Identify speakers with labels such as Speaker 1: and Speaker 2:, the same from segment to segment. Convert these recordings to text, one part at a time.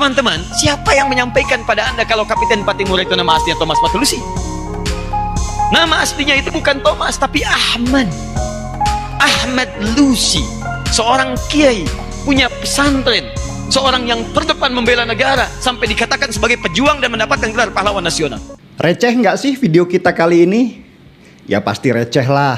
Speaker 1: teman-teman, siapa yang menyampaikan pada Anda kalau Kapiten Patimura itu nama aslinya Thomas Matulusi? Nama aslinya itu bukan Thomas, tapi Ahmad. Ahmad Lusi, seorang kiai, punya pesantren, seorang yang terdepan membela negara, sampai dikatakan sebagai pejuang dan mendapatkan gelar pahlawan nasional.
Speaker 2: Receh nggak sih video kita kali ini? Ya pasti receh lah.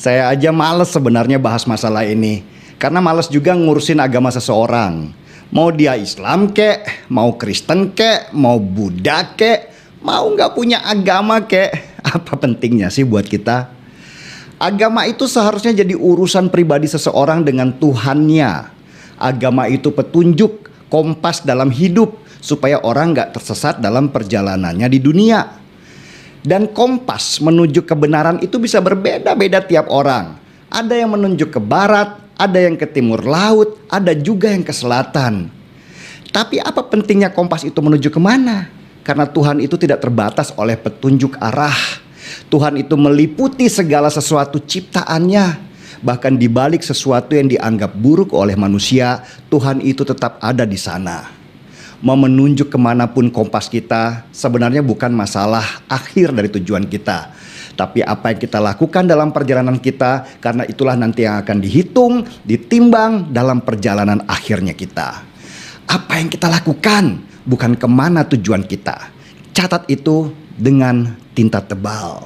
Speaker 2: Saya aja males sebenarnya bahas masalah ini, karena males juga ngurusin agama seseorang. Mau dia Islam kek, mau Kristen kek, mau Buddha kek, mau nggak punya agama kek, apa pentingnya sih buat kita? Agama itu seharusnya jadi urusan pribadi seseorang dengan Tuhannya. Agama itu petunjuk, kompas dalam hidup, supaya orang gak tersesat dalam perjalanannya di dunia. Dan kompas menuju kebenaran itu bisa berbeda-beda tiap orang. Ada yang menunjuk ke barat, ada yang ke timur laut, ada juga yang ke selatan. Tapi apa pentingnya kompas itu menuju kemana? Karena Tuhan itu tidak terbatas oleh petunjuk arah. Tuhan itu meliputi segala sesuatu ciptaannya. Bahkan di balik sesuatu yang dianggap buruk oleh manusia, Tuhan itu tetap ada di sana. Mau menunjuk kemanapun kompas kita, sebenarnya bukan masalah akhir dari tujuan kita, tapi apa yang kita lakukan dalam perjalanan kita, karena itulah nanti yang akan dihitung, ditimbang dalam perjalanan akhirnya kita. Apa yang kita lakukan, bukan kemana tujuan kita. Catat itu dengan tinta tebal.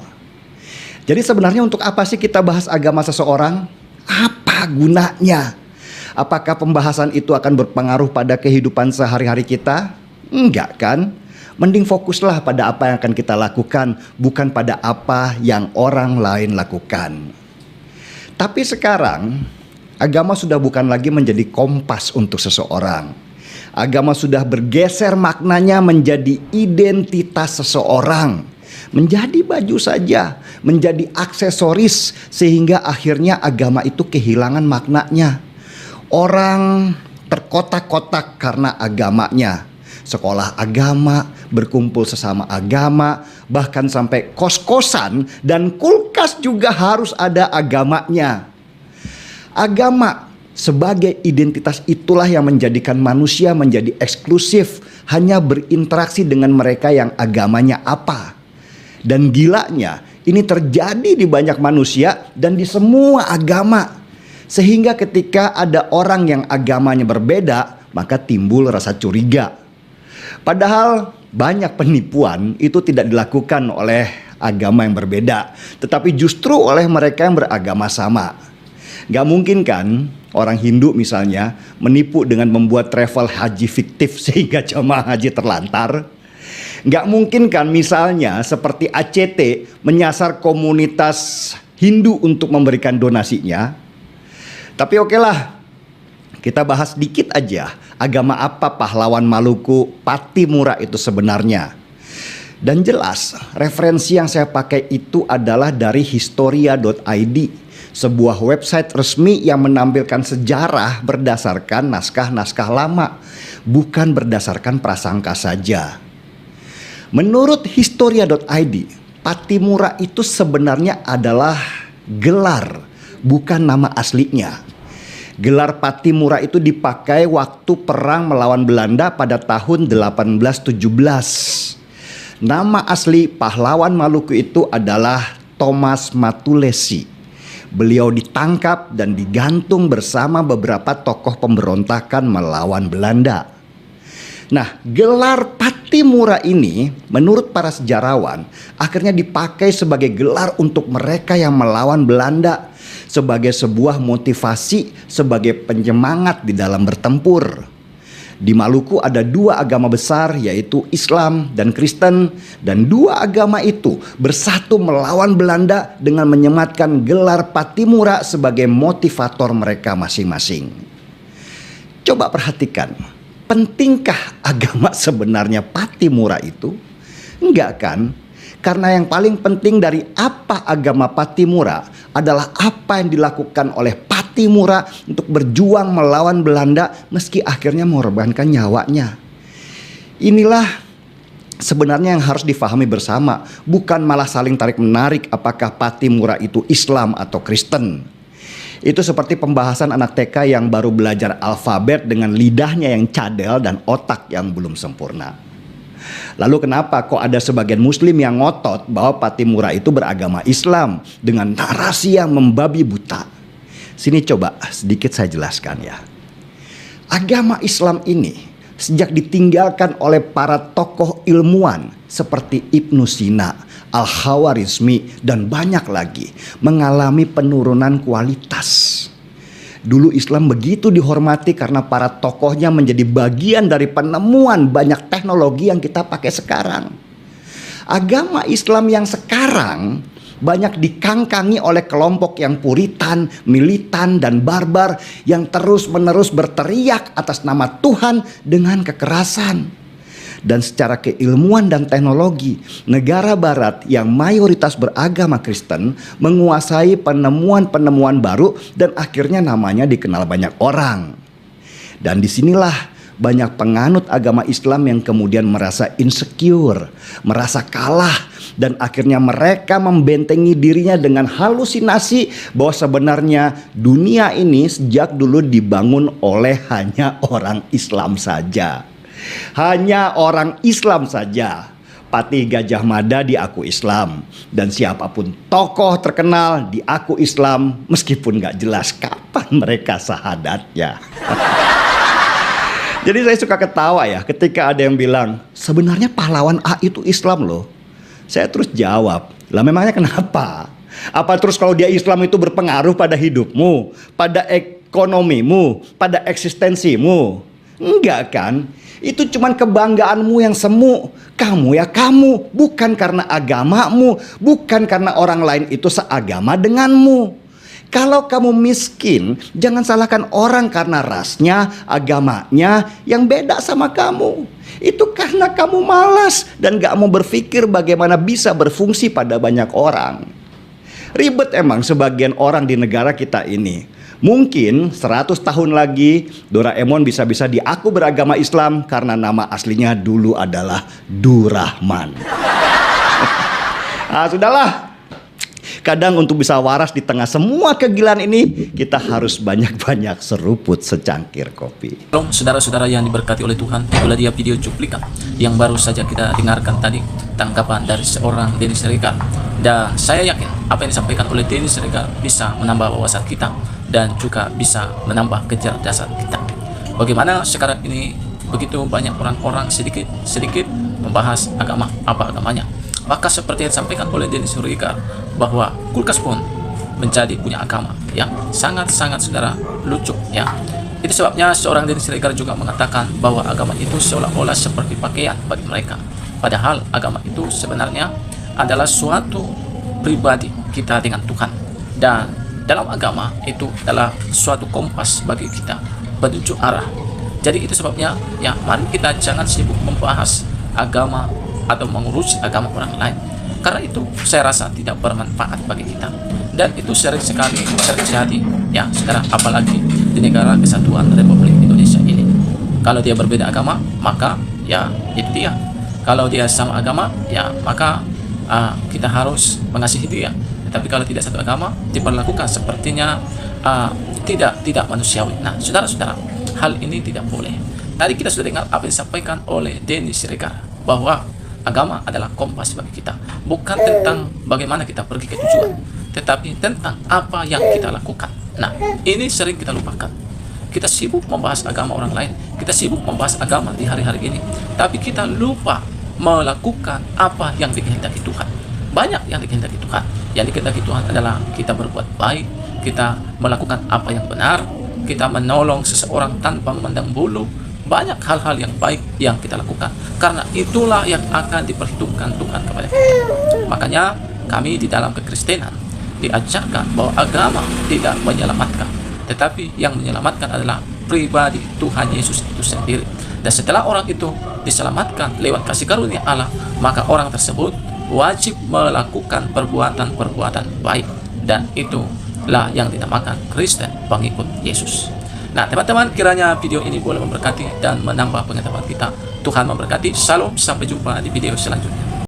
Speaker 2: Jadi sebenarnya untuk apa sih kita bahas agama seseorang? Apa gunanya? Apakah pembahasan itu akan berpengaruh pada kehidupan sehari-hari kita? Enggak kan? Mending fokuslah pada apa yang akan kita lakukan, bukan pada apa yang orang lain lakukan. Tapi sekarang, agama sudah bukan lagi menjadi kompas untuk seseorang. Agama sudah bergeser maknanya menjadi identitas seseorang. Menjadi baju saja, menjadi aksesoris, sehingga akhirnya agama itu kehilangan maknanya. Orang terkotak-kotak karena agamanya. Sekolah agama, berkumpul sesama agama, bahkan sampai kos-kosan dan kulkas juga harus ada agamanya. Agama sebagai identitas itulah yang menjadikan manusia menjadi eksklusif, hanya berinteraksi dengan mereka yang agamanya apa. Dan gilanya, ini terjadi di banyak manusia dan di semua agama. Sehingga ketika ada orang yang agamanya berbeda, maka timbul rasa curiga. Padahal banyak penipuan itu tidak dilakukan oleh agama yang berbeda, tetapi justru oleh mereka yang beragama sama. Gak mungkin kan orang Hindu misalnya menipu dengan membuat travel haji fiktif sehingga jemaah haji terlantar. Gak mungkin kan misalnya seperti ACT menyasar komunitas Hindu untuk memberikan donasinya. Tapi oke lah, kita bahas dikit aja agama apa pahlawan Maluku Patimura itu sebenarnya. Dan jelas referensi yang saya pakai itu adalah dari historia.id, sebuah website resmi yang menampilkan sejarah berdasarkan naskah-naskah lama, bukan berdasarkan prasangka saja. Menurut historia.id, Patimura itu sebenarnya adalah gelar, bukan nama aslinya. Gelar Patimura itu dipakai waktu perang melawan Belanda pada tahun 1817. Nama asli pahlawan Maluku itu adalah Thomas Matulesi. Beliau ditangkap dan digantung bersama beberapa tokoh pemberontakan melawan Belanda. Nah, gelar Patimura ini menurut para sejarawan akhirnya dipakai sebagai gelar untuk mereka yang melawan Belanda, sebagai sebuah motivasi, sebagai penyemangat di dalam bertempur. Di Maluku ada dua agama besar, yaitu Islam dan Kristen, dan dua agama itu bersatu melawan Belanda dengan menyematkan gelar Patimura sebagai motivator mereka masing-masing. Coba perhatikan, pentingkah agama sebenarnya Patimura itu? Enggak kan? Karena yang paling penting dari apa agama Patimura adalah apa yang dilakukan oleh Patimura untuk berjuang melawan Belanda meski akhirnya mengorbankan nyawanya. Inilah sebenarnya yang harus difahami bersama, bukan malah saling tarik-menarik apakah Patimura itu Islam atau Kristen. Itu seperti pembahasan anak TK yang baru belajar alfabet dengan lidahnya yang cadel dan otak yang belum sempurna. Lalu kenapa kok ada sebagian muslim yang ngotot bahwa Pattimura itu beragama Islam dengan narasi yang membabi buta? Sini coba sedikit saya jelaskan ya. Agama Islam ini sejak ditinggalkan oleh para tokoh ilmuwan seperti Ibnu Sina, Al-Khawarizmi, dan banyak lagi mengalami penurunan kualitas. Dulu Islam begitu dihormati karena para tokohnya menjadi bagian dari penemuan banyak teknologi yang kita pakai sekarang. Agama Islam yang sekarang banyak dikangkangi oleh kelompok yang puritan, militan, dan barbar yang terus-menerus berteriak atas nama Tuhan dengan kekerasan. Dan secara keilmuan dan teknologi, negara barat yang mayoritas beragama Kristen menguasai penemuan-penemuan baru dan akhirnya namanya dikenal banyak orang. Dan disinilah banyak penganut agama Islam yang kemudian merasa insecure, merasa kalah, dan akhirnya mereka membentengi dirinya dengan halusinasi bahwa sebenarnya dunia ini sejak dulu dibangun oleh hanya orang Islam saja. Hanya orang Islam saja. Patih Gajah Mada diaku Islam, dan siapapun tokoh terkenal diaku Islam meskipun gak jelas kapan mereka syahadatnya. Jadi saya suka ketawa ya ketika ada yang bilang sebenarnya pahlawan A itu Islam loh. Saya terus jawab, lah memangnya kenapa? Apa terus kalau dia Islam itu berpengaruh pada hidupmu, pada ekonomimu, pada eksistensimu? Enggak kan? Itu cuman kebanggaanmu yang semu. Kamu ya kamu, bukan karena agamamu, bukan karena orang lain itu seagama denganmu. Kalau kamu miskin, jangan salahkan orang karena rasnya, agamanya yang beda sama kamu. Itu karena kamu malas dan gak mau berpikir bagaimana bisa berfungsi pada banyak orang. Ribet emang sebagian orang di negara kita ini. Mungkin 100 tahun lagi Doraemon bisa-bisa diaku beragama Islam karena nama aslinya dulu adalah Durrahman. Sudahlah. Kadang untuk bisa waras di tengah semua kegilaan ini, kita harus banyak-banyak seruput secangkir kopi.
Speaker 3: Shalom saudara-saudara yang diberkati oleh Tuhan. Itulah dia video cuplikan yang baru saja kita dengarkan tadi, tanggapan dari seorang Denny Siregar. Dan saya yakin apa yang disampaikan oleh Denny Siregar bisa menambah wawasan kita dan juga bisa menambah kecerdasan kita. Bagaimana sekarang ini begitu banyak orang-orang sedikit membahas agama, apa agamanya. Maka seperti yang disampaikan oleh Denny Siregar bahwa kulkas pun menjadi punya agama yang sangat-sangat saudara lucu ya. Itu sebabnya seorang Denny Siregar juga mengatakan bahwa agama itu seolah-olah seperti pakaian bagi mereka. Padahal agama itu sebenarnya adalah suatu pribadi kita dengan Tuhan. Dan dalam agama itu adalah suatu kompas bagi kita, petunjuk arah. Jadi itu sebabnya ya mari kita jangan sibuk membahas agama atau mengurusi agama orang lain, karena itu saya rasa tidak bermanfaat bagi kita dan itu sering sekali terjadi ya sekarang, apalagi di negara kesatuan Republik Indonesia ini. Kalau dia berbeda agama maka ya itu dia, kalau dia sama agama ya maka kita harus mengasihi dia. Tapi kalau tidak satu agama diperlakukan sepertinya tidak manusiawi. Nah saudara-saudara, hal ini tidak boleh. Tadi kita sudah dengar apa yang disampaikan oleh Denny Siregar bahwa agama adalah kompas bagi kita, bukan tentang bagaimana kita pergi ke tujuan, tetapi tentang apa yang kita lakukan. Nah, ini sering kita lupakan. Kita sibuk membahas agama orang lain, kita sibuk membahas agama di hari-hari ini, tapi kita lupa melakukan apa yang dikehendaki Tuhan. Banyak yang dikehendaki Tuhan. Yang dikehendaki Tuhan adalah kita berbuat baik, kita melakukan apa yang benar, kita menolong seseorang tanpa memandang bulu. Banyak hal-hal yang baik yang kita lakukan, karena itulah yang akan diperhitungkan Tuhan kepada kita. Makanya kami di dalam kekristenan diajarkan bahwa agama tidak menyelamatkan, tetapi yang menyelamatkan adalah pribadi Tuhan Yesus itu sendiri. Dan setelah orang itu diselamatkan lewat kasih karunia Allah, maka orang tersebut wajib melakukan perbuatan-perbuatan baik, dan itulah yang dinamakan Kristen, pengikut Yesus. Nah teman-teman, kiranya video ini boleh memberkati dan menambah pengetahuan kita. Tuhan memberkati. Shalom, sampai jumpa di video selanjutnya.